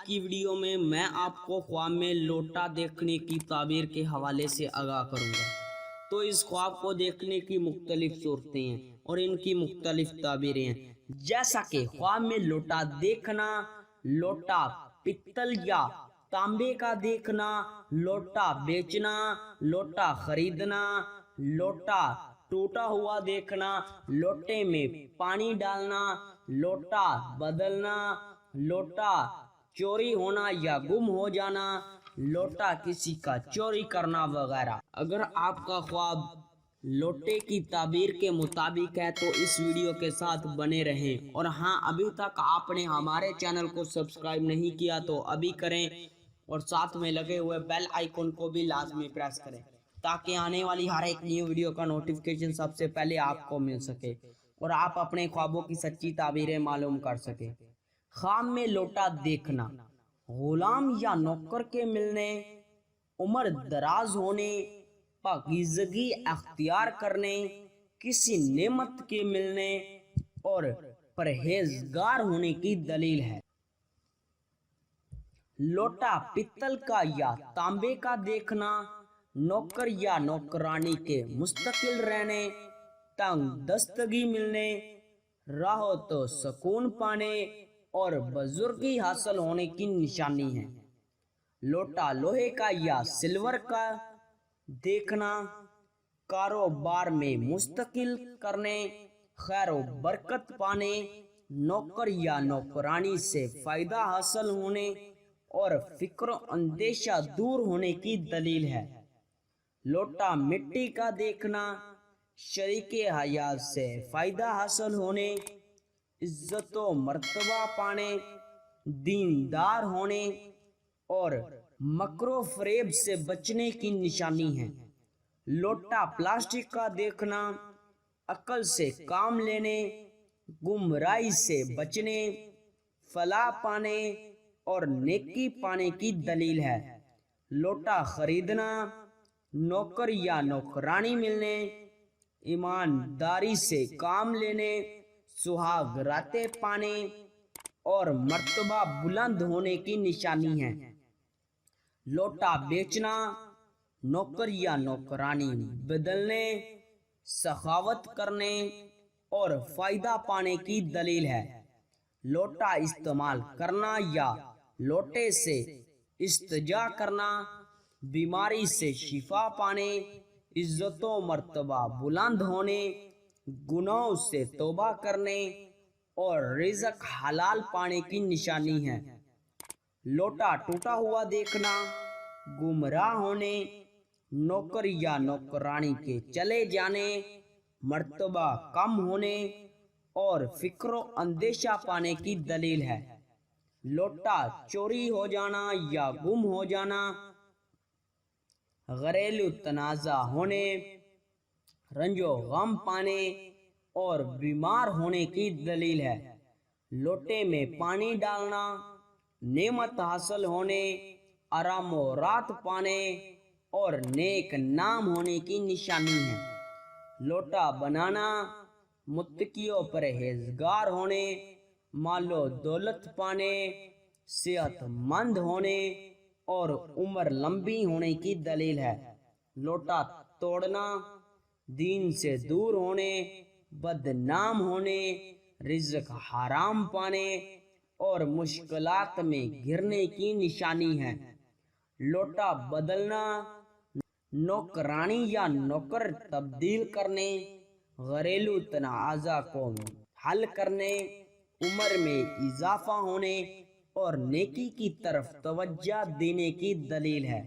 की वीडियो में मैं आपको ख्वाब में लोटा देखने की ताबीर के हवाले से आगाह करूँगा। तो इस ख्वाब को देखने की मुख्तलिफ सूरतें हैं और इनकी मुख्तलिफ ताबीरें हैं। जैसा कि ख्वाब में लोटा देखना, लोटा पित्तल या तांबे का देखना, लोटा बेचना, लोटा खरीदना, लोटा टूटा हुआ देखना, लोटे में पानी डालना, लोटा बदलना, लोटा चोरी होना या गुम हो जाना, लोटा किसी का चोरी करना वगैरह। अगर आपका ख्वाब लोटे की ताबीर के मुताबिक है तो इस वीडियो के साथ बने रहें। और हाँ, अभी तक आपने हमारे चैनल को सब्सक्राइब नहीं किया तो अभी करें और साथ में लगे हुए बेल आइकन को भी लाजमी प्रेस करें ताकि आने वाली हर एक न्यू वीडियो का नोटिफिकेशन सबसे पहले आपको मिल सके और आप अपने ख्वाबों की सच्ची ताबीरें मालूम कर सके। ख्वाब में लोटा देखना, गुलाम या नौकर के मिलने, उम्र दराज होने, पाकीज़गी अख्तियार करने, किसी नेमत के मिलने और परहेजगार होने की दलील है। लोटा पित्तल का या तांबे का देखना, नौकर या नौकरानी के मुस्तकिल रहने, तंग दस्तगी मिलने, राहो तो सुकून पाने और बुजुर्गी हासिल होने की निशानी है। लोटा लोहे का या सिल्वर का देखना, कारोबार में मुस्तकिल करने, खैर बरकत पाने, नौकर या नौकरानी से फायदा हासिल होने और फिक्र अंदेशा दूर होने की दलील है। लोटा मिट्टी का देखना, शरीके हयात से फायदा हासिल होने, इज्जत व मर्तबा पाने, दीनदार होने और मकरो फरेब से बचने की निशानी है। लोटा प्लास्टिक का देखना, अक्ल से काम लेने, गुमराही से बचने, फलाह पाने और नेकी पाने की दलील है। लोटा खरीदना, नौकर या नौकरानी मिलने, ईमानदारी से काम लेने, सुहाग रातें पाने और मर्तबा बुलंद होने की निशानी है। लोटा बेचना, नौकर या नौकरानी बदलने, सखावत करने और फायदा पाने की दलील है। लोटा इस्तेमाल करना या लोटे से इस्तिजा करना, बीमारी से शिफा पाने, इज्जत व मर्तबा बुलंद होने, गुनाहों से तौबा करने और रिज़्क हलाल पाने की निशानी है। लोटा टूटा हुआ देखना, गुमराह होने, नौकर या नौकरानी के चले जाने, मर्तबा कम होने और फिक्र अंदेशा पाने की दलील है। लोटा चोरी हो जाना या गुम हो जाना, घरेलू तनाज़ा होने, रंजो गम पाने और बीमार होने की दलील है। लोटे में पानी डालना, नेमत हासिल होने, आराम व रात पाने और नेक नाम होने की निशानी है। लोटा बनाना, मुत्तकियों परहेजगार होने, मालो दौलत पाने, सेहतमंद होने और उम्र लंबी होने की दलील है। लोटा तोड़ना, दीन से दूर होने, बदनाम होने, रिज़्क हराम पाने और मुश्किलात में घिरने की निशानी है। लोटा बदलना, नौकरानी या नौकर तब्दील करने, घरेलू तनाज़ा को हल करने, उम्र में इजाफा होने और नेकी की तरफ तवज्जो देने की दलील है।